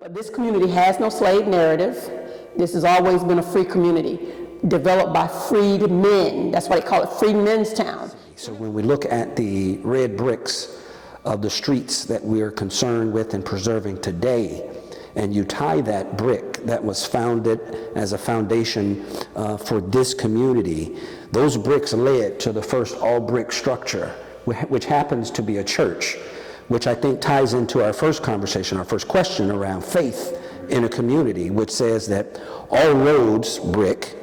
But this community has no slave narrative. This has always been a free community, developed by freed men. That's why they call it Freedmen's Town. So when we look at the red bricks of the streets that we're concerned with and preserving today, and you tie that brick that was founded as a foundation for this community, those bricks led to the first all-brick structure, which happens to be a church, which I think ties into our first conversation, our first question around faith in a community, which says that all roads, brick,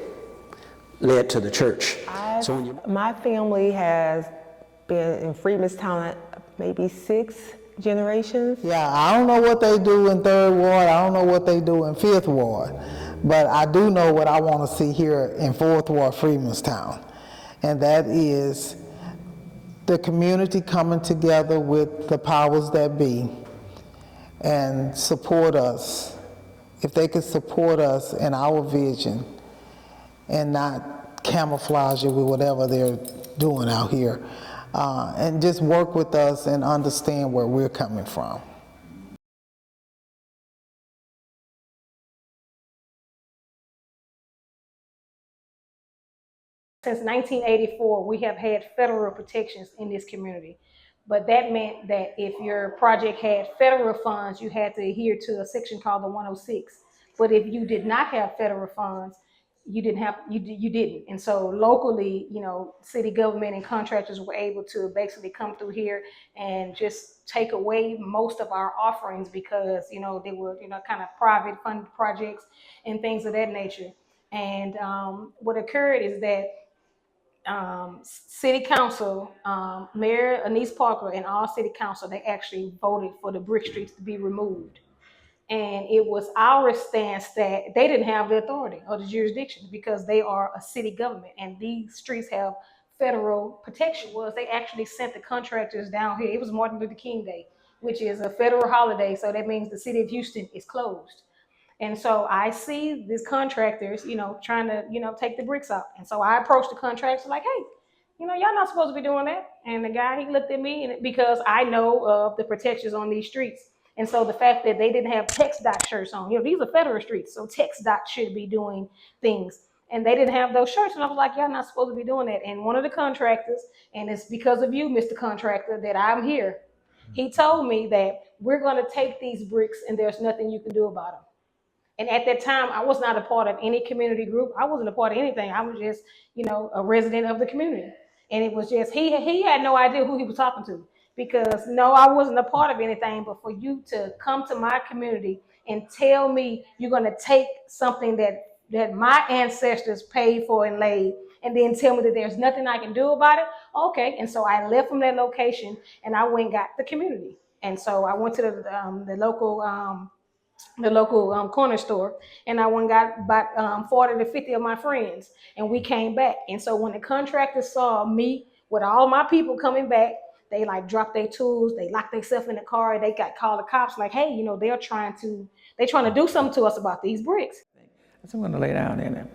led to the church. My family has been in Freedmen's Town maybe 6 generations. Yeah, I don't know what they do in 3rd Ward, I don't know what they do in 5th Ward, but I do know what I want to see here in 4th Ward, Freedmen's Town, and that is the community coming together with the powers that be and support us. If they could support us in our vision and not camouflage it with whatever they're doing out here, and just work with us and understand where we're coming from. Since 1984, we have had federal protections in this community. But that meant that if your project had federal funds, you had to adhere to a section called the 106. But if you did not have federal funds, you didn't. And so locally, city government and contractors were able to basically come through here and just take away most of our offerings because, they were, kind of private funded projects and things of that nature. And what occurred is that City Council, Mayor Anise Parker and all City Council, they actually voted for the brick streets to be removed. And it was our stance that they didn't have the authority or the jurisdiction because they are a city government and these streets have federal protection. They actually sent the contractors down here. It was Martin Luther King Day, which is a federal holiday. So that means the city of Houston is closed. And so I see these contractors, trying to, take the bricks out. And so I approached the contractors like, hey, y'all not supposed to be doing that. And the guy, he looked at me because I know of the protections on these streets. And so the fact that they didn't have TxDOT shirts on, these are federal streets, so TxDOT should be doing things. And they didn't have those shirts. And I was like, y'all not supposed to be doing that. And one of the contractors, and it's because of you, Mr. Contractor, that I'm here, he told me that we're going to take these bricks and there's nothing you can do about them. And at that time, I was not a part of any community group. I wasn't a part of anything. I was just, a resident of the community. And it was just, he had no idea who he was talking to because no, I wasn't a part of anything, but for you to come to my community and tell me you're going to take something that my ancestors paid for and laid and then tell me that there's nothing I can do about it. Okay. And so I left from that location and I went and got the community. And so I went to the local corner store and I went and got about 40 to 50 of my friends and we came back. And so when the contractors saw me with all my people coming back, they like dropped their tools, they locked themselves in the car, they called the cops like, hey, they're trying to do something to us about these bricks. So I'm going to lay down in it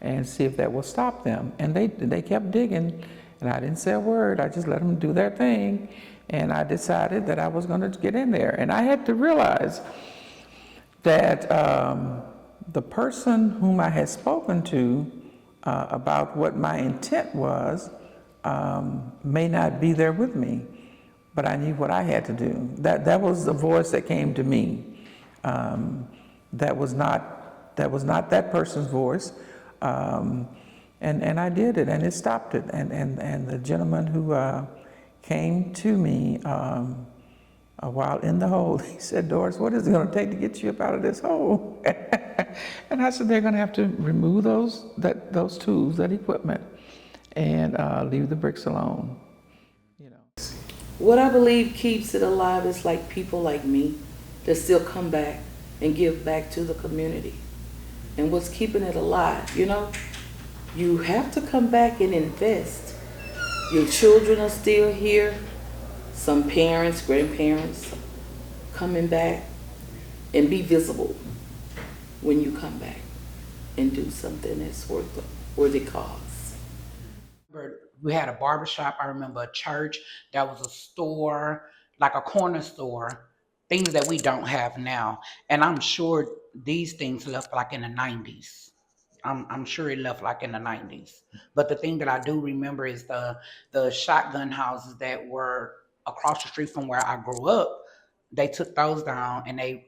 and see if that will stop them. And they kept digging and I didn't say a word. I just let them do their thing. And I decided that I was going to get in there. And I had to realize that the person whom I had spoken to about what my intent was may not be there with me, but I knew what I had to do. That was the voice that came to me. That was not that person's voice, and I did it, and it stopped it. And the gentleman who came to me while in the hole, he said, Doris, what is it going to take to get you up out of this hole? And I said, they're going to have to remove those tools, that equipment, and leave the bricks alone. What I believe keeps it alive is like people like me that still come back and give back to the community. And what's keeping it alive, you have to come back and invest. Your children are still here. Some parents, grandparents coming back, and be visible when you come back and do something that's worthy cause. We had a barbershop, I remember a church, there was a store, like a corner store, things that we don't have now. And I'm sure these things left like in the 90s. I'm sure it left like in the 90s. But the thing that I do remember is the shotgun houses that were across the street from where I grew up. They took those down and they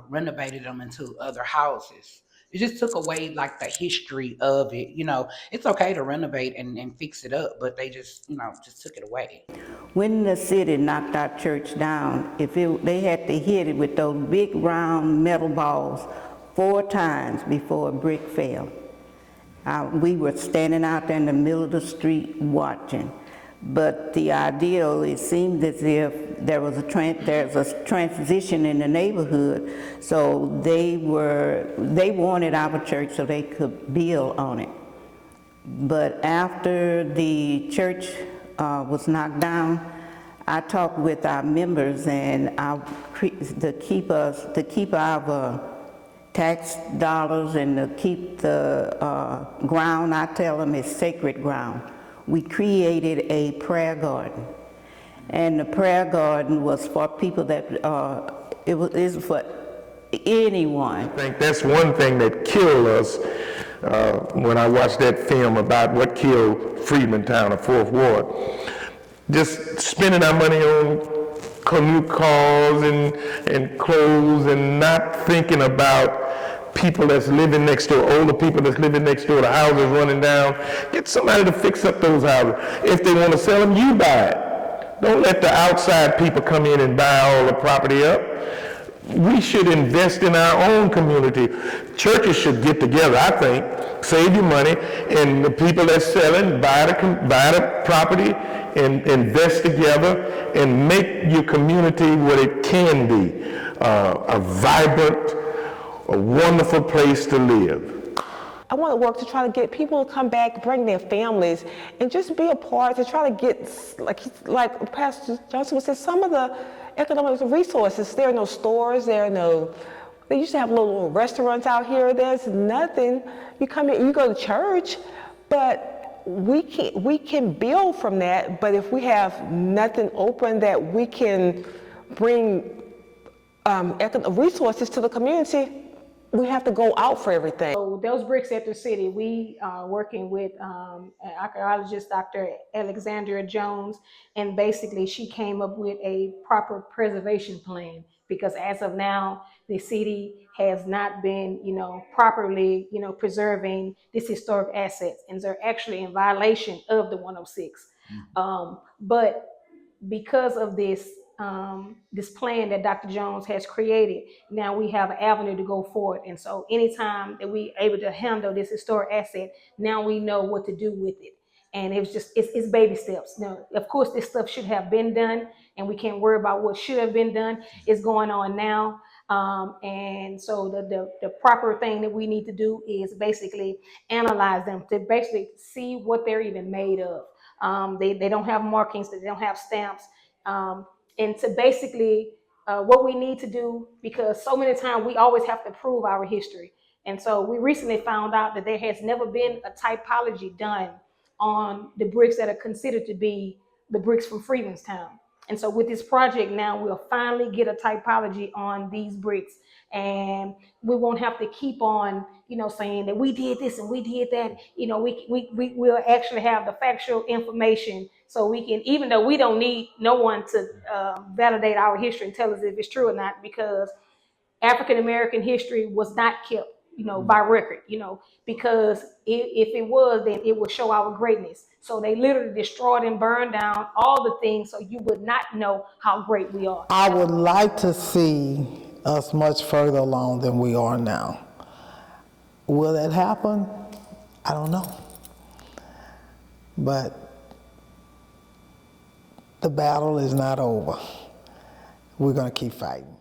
renovated them into other houses. It just took away like the history of it. It's okay to renovate and fix it up, but they just took it away. When the city knocked our church down, they had to hit it with those big round metal balls 4 times before a brick fell. We were standing out there in the middle of the street watching. But the ideal, it seemed as if there's a transition in the neighborhood, so they wanted our church so they could build on it. But after the church was knocked down, I talked with our members, and to keep our tax dollars and to keep the ground, I tell them, is sacred ground. We created a prayer garden, and the prayer garden was for people that it was for anyone. I think that's one thing that killed us when I watched that film about what killed Freedmen Town, the 4th Ward. Just spending our money on commute cars and clothes and not thinking about people that's living next door, older people that's living next door, the houses running down. Get somebody to fix up those houses. If they want to sell them, you buy it. Don't let the outside people come in and buy all the property up. We should invest in our own community. Churches should get together, I think, save your money, and the people that's selling, buy the property and invest together and make your community what it can be, a vibrant, a wonderful place to live. I want to work to try to get people to come back, bring their families, and just be a part to try to get, like Pastor Johnson said, some of the economic resources. There are no stores, they used to have little restaurants out here. There's nothing. You come here, you go to church, but we can build from that. But if we have nothing open that we can bring resources to the community, we have to go out for everything. So those bricks at the city, we are working with archaeologist Dr. Alexandria Jones, and basically she came up with a proper preservation plan, because as of now, the city has not been, properly, preserving this historic assets, and they're actually in violation of the 106. But because of this plan that Dr. Jones has created, now we have an avenue to go forward. And so anytime that we are able to handle this historic asset, now we know what to do with it. And it's baby steps. Now, of course, this stuff should have been done, and we can't worry about what should have been done. It's going on now. And so the proper thing that we need to do is basically analyze them, to basically see what they're even made of. They don't have markings, they don't have stamps. And to basically what we need to do, because so many times we always have to prove our history. And so we recently found out that there has never been a typology done on the bricks that are considered to be the bricks from Freedmen's Town. And so with this project now, we'll finally get a typology on these bricks, and we won't have to keep on, saying that we did this and we did that. We will actually have the factual information, so we can, even though we don't need no one to validate our history and tell us if it's true or not, because African American history was not kept, by record, because if it was, then it would show our greatness. So they literally destroyed and burned down all the things, so you would not know how great we are. I would like to see us much further along than we are now. Will that happen? I don't know. But the battle is not over. We're going to keep fighting.